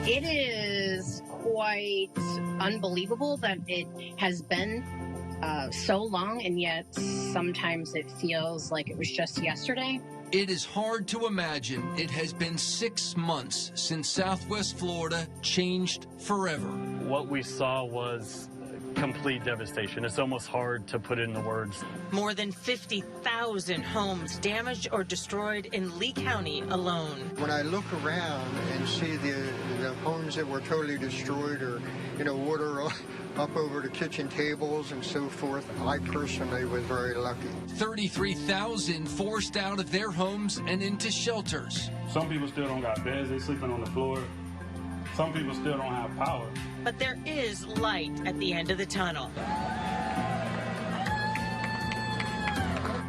It is quite unbelievable that it has been so long, and yet sometimes it feels like it was just yesterday. It is hard to imagine it has been 6 months since Southwest Florida changed forever. What we saw was complete devastation. It's almost hard to put it into words. More than 50,000 homes damaged or destroyed in Lee County alone. When I look around and see the homes that were totally destroyed, or, water up over the kitchen tables and so forth, I personally was very lucky. 33,000 forced out of their homes and into shelters. Some people still don't got beds, they're sleeping on the floor. Some people still don't have power. But there is light at the end of the tunnel.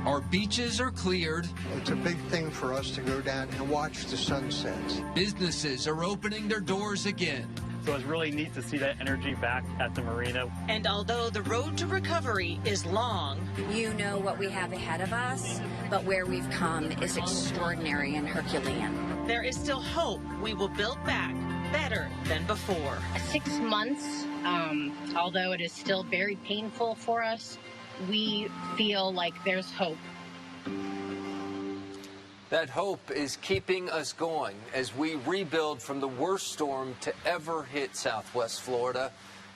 Our beaches are cleared. It's a big thing for us to go down and watch the sunsets. Businesses are opening their doors again. So it's really neat to see that energy back at the marina. And although the road to recovery is long, you know what we have ahead of us, but where we've come is extraordinary and Herculean. There is still hope we will build back better than before. 6 months, although it is still very painful for us, we feel like there's hope. That hope is keeping us going as we rebuild from the worst storm to ever hit Southwest Florida.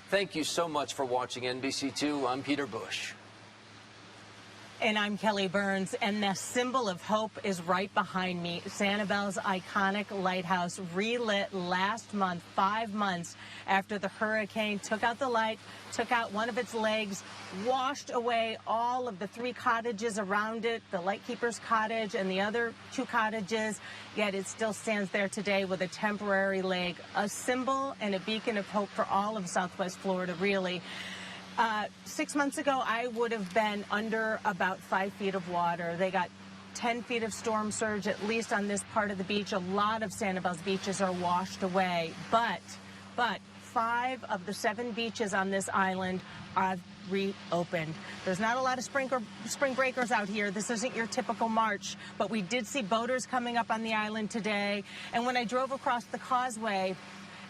Thank you so much for watching NBC2. I'm Peter Busch. And I'm Kellie Burns, and the symbol of hope is right behind me. Sanibel's iconic lighthouse relit last month, 5 months after the hurricane took out the light, took out one of its legs, washed away all of the 3 cottages around it, the lightkeeper's cottage and the other 2 cottages, yet it still stands there today with a temporary leg, a symbol and a beacon of hope for all of Southwest Florida, really. 6 months ago, I would have been under about 5 feet of water. They got 10 feet of storm surge, at least on this part of the beach. A lot of Sanibel's beaches are washed away, but 5 of the 7 beaches on this island are reopened. There's not a lot of spring breakers out here. This isn't your typical March, but we did see boaters coming up on the island today. And when I drove across the causeway,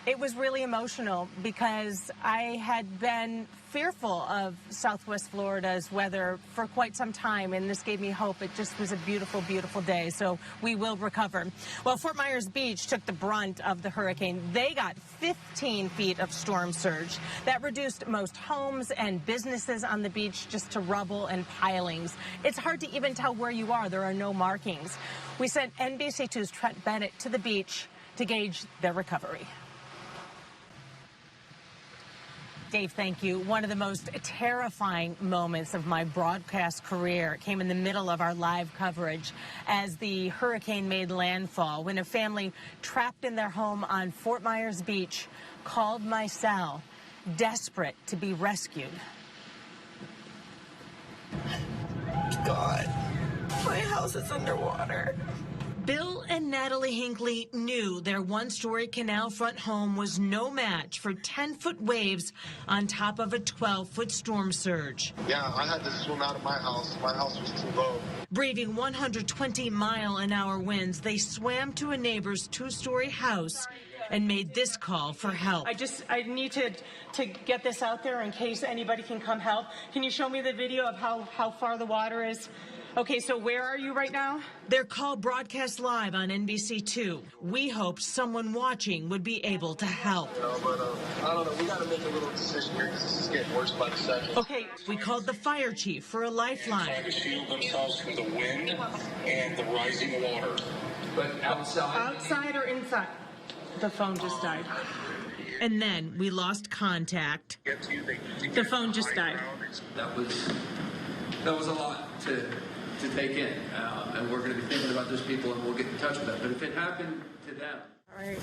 it was really emotional because I had been fearful of Southwest Florida's weather for quite some time, and this gave me hope. It just was a beautiful, beautiful day, so we will recover. Well, Fort Myers Beach took the brunt of the hurricane. They got 15 feet of storm surge. That reduced most homes and businesses on the beach just to rubble and pilings. It's hard to even tell where you are. There are no markings. We sent NBC2's Trent Bennett to the beach to gauge their recovery. Dave, thank you. One of the most terrifying moments of my broadcast career came in the middle of our live coverage as the hurricane made landfall, when a family trapped in their home on Fort Myers Beach called my cell, desperate to be rescued. God, my house is underwater. Bill and Natalie Hinckley knew their one-story canal front home was no match for 10-foot waves on top of a 12-foot storm surge. Yeah, I had to swim out of my house. My house was too low. Braving 120-mile-an-hour winds, they swam to a neighbor's 2-story house and made this call for help. I need to get this out there in case anybody can come help. Can you show me the video of how far the water is? Okay, so where are you right now? Their call broadcast live on NBC2. We hoped someone watching would be able to help. I don't know. We got to make a little decision here because this is getting worse by the second. Okay. We called the fire chief for a lifeline. Trying to shield themselves from the wind and the rising water. But outside? Outside or inside? The phone just died. And then we lost contact. The phone just died. That was a lot to take in, and we're going to be thinking about those people, and we'll get in touch with them. But if it happened to them. All right.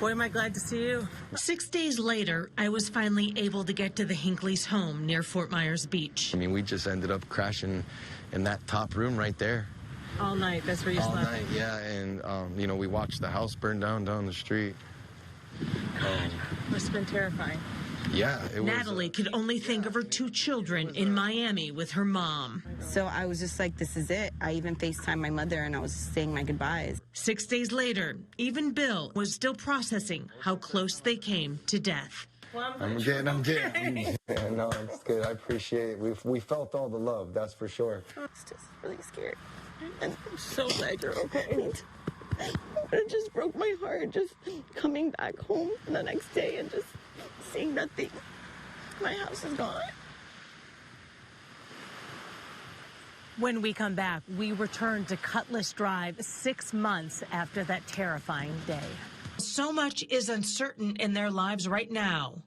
Boy, am I glad to see you. 6 days later, I was finally able to get to the Hinckley's home near Fort Myers Beach. I mean, we just ended up crashing in that top room right there. All night, that's where you slept? All night, yeah, and, you know, we watched the house burn down the street. Must have been terrifying. Yeah, it was. Natalie could only think of her 2 children in Miami with her mom. So I was just like, this is it. I even FaceTimed my mother and I was saying my goodbyes. 6 days later, even Bill was still processing how close they came to death. I'm getting. Yeah, no, it's good. I appreciate it. We felt all the love, that's for sure. I was just really scared. And I'm so glad you're okay. It just broke my heart, just coming back home the next day and just seeing nothing. My house is gone. When we come back, we return to Cutlass Drive 6 months after that terrifying day. So much is uncertain in their lives right now.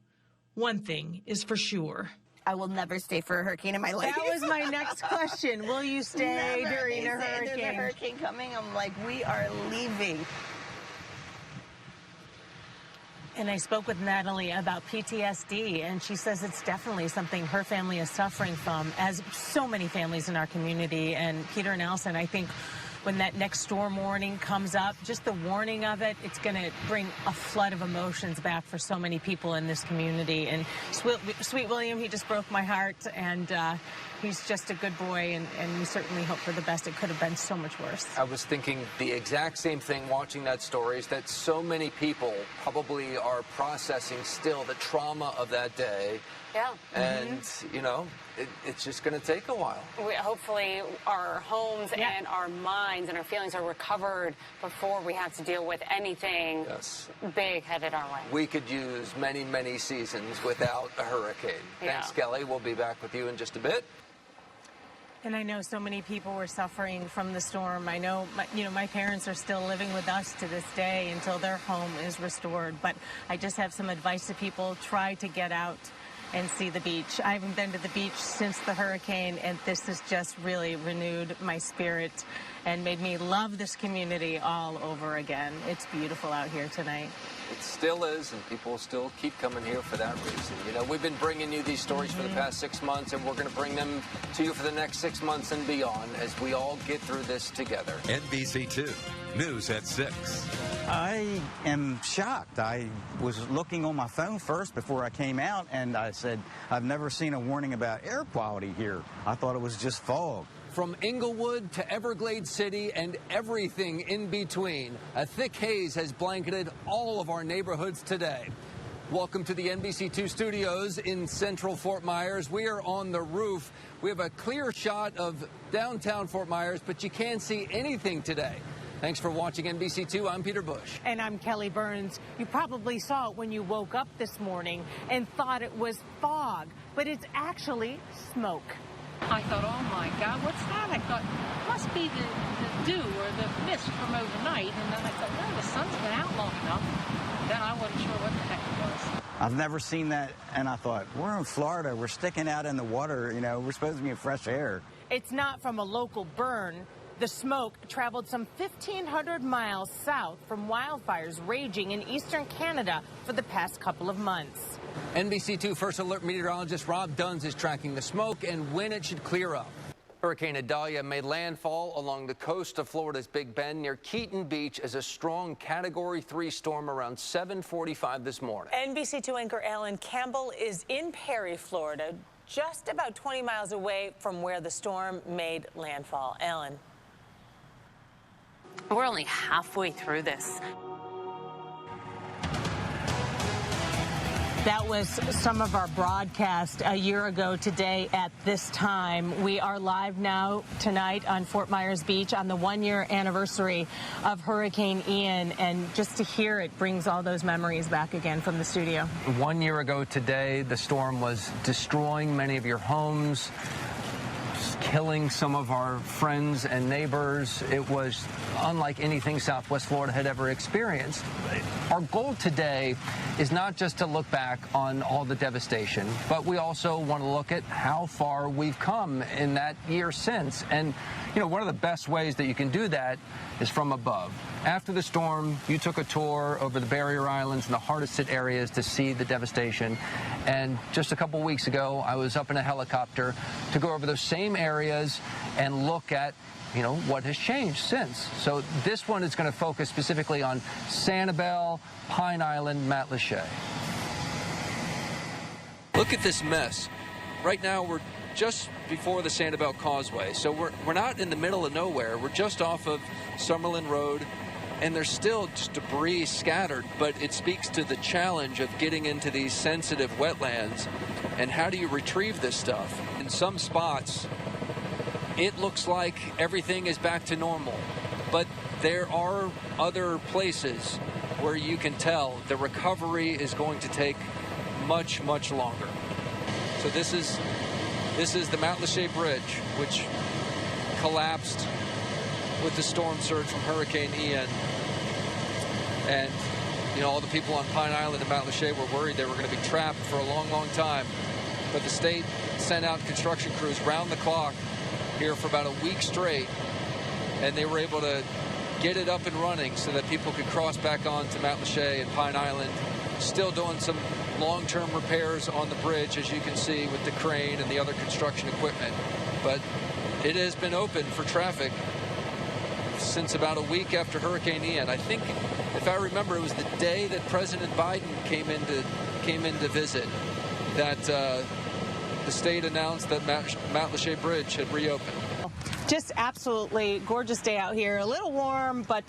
One thing is for sure. I will never stay for a hurricane in my life. That was my next question. Will you stay during a hurricane? There's a hurricane coming. I'm like, we are leaving. And I spoke with Natalie about PTSD, and she says it's definitely something her family is suffering from, as so many families in our community. And Peter and Allison, I think when that next storm warning comes up, just the warning of it, it's going to bring a flood of emotions back for so many people in this community. And Sweet William, he just broke my heart, and he's just a good boy, and we certainly hope for the best. It could have been so much worse. I was thinking the exact same thing watching that story, is that so many people probably are processing still the trauma of that day. Yeah. And, you know, it's just going to take a while. Hopefully our homes and our minds and our feelings are recovered before we have to deal with anything big headed our way. We could use many, many seasons without a hurricane. Yeah. Thanks, Kelly. We'll be back with you in just a bit. And I know so many people were suffering from the storm. I know, my parents are still living with us to this day until their home is restored. But I just have some advice to people. Try to get out and see the beach. I haven't been to the beach since the hurricane, and this has just really renewed my spirit and made me love this community all over again. It's beautiful out here tonight. It still is, and people still keep coming here for that reason. You know, we've been bringing you these stories for the past 6 months, and we're going to bring them to you for the next 6 months and beyond as we all get through this together. NBC2 News at 6. I am shocked. I was looking on my phone first before I came out, and I said, I've never seen a warning about air quality here. I thought it was just fog. From Inglewood to Everglades City and everything in between, a thick haze has blanketed all of our neighborhoods today. Welcome to the NBC2 studios in central Fort Myers. We are on the roof. We have a clear shot of downtown Fort Myers, but you can't see anything today. Thanks for watching NBC2. I'm Peter Busch. And I'm Kellie Burns. You probably saw it when you woke up this morning and thought it was fog, but it's actually smoke. I thought, oh my God, what's that? I thought, must be the dew or the mist from overnight. And then I thought, well, the sun's been out long enough. Then I wasn't sure what the heck it was. I've never seen that, and I thought, we're in Florida. We're sticking out in the water. You know, we're supposed to be in fresh air. It's not from a local burn. The smoke traveled some 1,500 miles south from wildfires raging in eastern Canada for the past couple of months. NBC2 First Alert meteorologist Rob Duns is tracking the smoke and when it should clear up. Hurricane Idalia made landfall along the coast of Florida's Big Bend near Keaton Beach as a strong Category 3 storm around 7:45 this morning. NBC2 anchor Alan Campbell is in Perry, Florida, just about 20 miles away from where the storm made landfall. Alan. We're only halfway through this. That was some of our broadcast a year ago today at this time. We are live now tonight on Fort Myers Beach on the 1-year anniversary of Hurricane Ian, and just to hear it brings all those memories back again from the studio. 1 year ago today, the storm was destroying many of your homes, killing some of our friends and neighbors. It was unlike anything Southwest Florida had ever experienced. Our goal today is not just to look back on all the devastation, but we also want to look at how far we've come in that year since. And, you know, one of the best ways that you can do that is from above. After the storm, you took a tour over the barrier islands and the hardest hit areas to see the devastation. And just a couple weeks ago, I was up in a helicopter to go over those same areas and look at, you know, what has changed since. So this one is going to focus specifically on Sanibel, Pine Island, Matlacha. Look at this mess. Right now, we're just before the Sanibel Causeway, so we're not in the middle of nowhere. We're just off of Summerlin Road, and there's still just debris scattered, but it speaks to the challenge of getting into these sensitive wetlands, and how do you retrieve this stuff? In some spots, it looks like everything is back to normal, but there are other places where you can tell the recovery is going to take much, much longer. So this is the Mount Lachey Bridge, which collapsed with the storm surge from Hurricane Ian. And, you know, all the people on Pine Island and Mount Lachey were worried they were going to be trapped for a long, long time. But the state sent out construction crews round the clock here for about a week straight, and they were able to get it up and running so that people could cross back on to Mount Lachey and Pine Island. Still doing some long-term repairs on the bridge, as you can see, with the crane and the other construction equipment. But it has been open for traffic since about a week after Hurricane Ian. I think, if I remember, it was the day that President Biden came in to visit that the state announced that Mount Lachey Bridge had reopened. Just absolutely gorgeous day out here. A little warm, but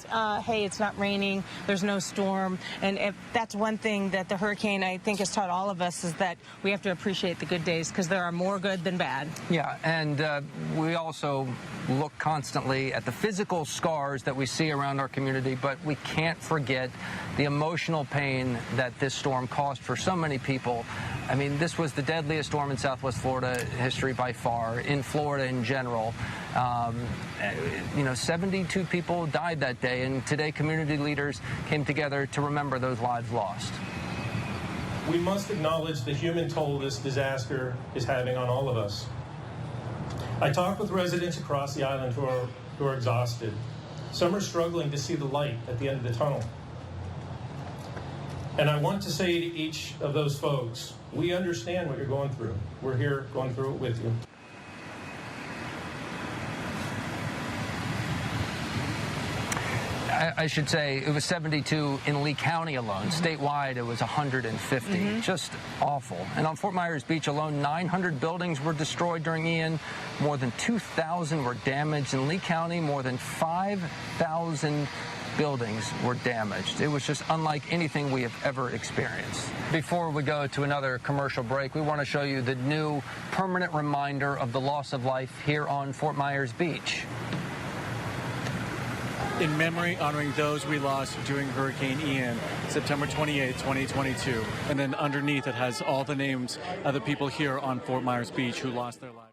hey, it's not raining. There's no storm. And if that's one thing that the hurricane, I think, has taught all of us, is that we have to appreciate the good days, because there are more good than bad. Yeah, and we also look constantly at the physical scars that we see around our community, but we can't forget the emotional pain that this storm caused for so many people. I mean, this was the deadliest storm in Southwest Florida history by far, in Florida in general. You know, 72 people died that day, and today community leaders came together to remember those lives lost. We must acknowledge the human toll this disaster is having on all of us. I talked with residents across the island who are exhausted. Some are struggling to see the light at the end of the tunnel. And I want to say to each of those folks, we understand what you're going through. We're here going through it with you. I should say it was 72 in Lee County alone. Statewide, it was 150. Just awful. And on Fort Myers Beach alone, 900 buildings were destroyed during Ian. More than 2,000 were damaged. In Lee County, more than 5,000 buildings were damaged. It was just unlike anything we have ever experienced. Before we go to another commercial break, we want to show you the new permanent reminder of the loss of life here on Fort Myers Beach. In memory, honoring those we lost during Hurricane Ian, September 28, 2022. And then underneath it has all the names of the people here on Fort Myers Beach who lost their lives.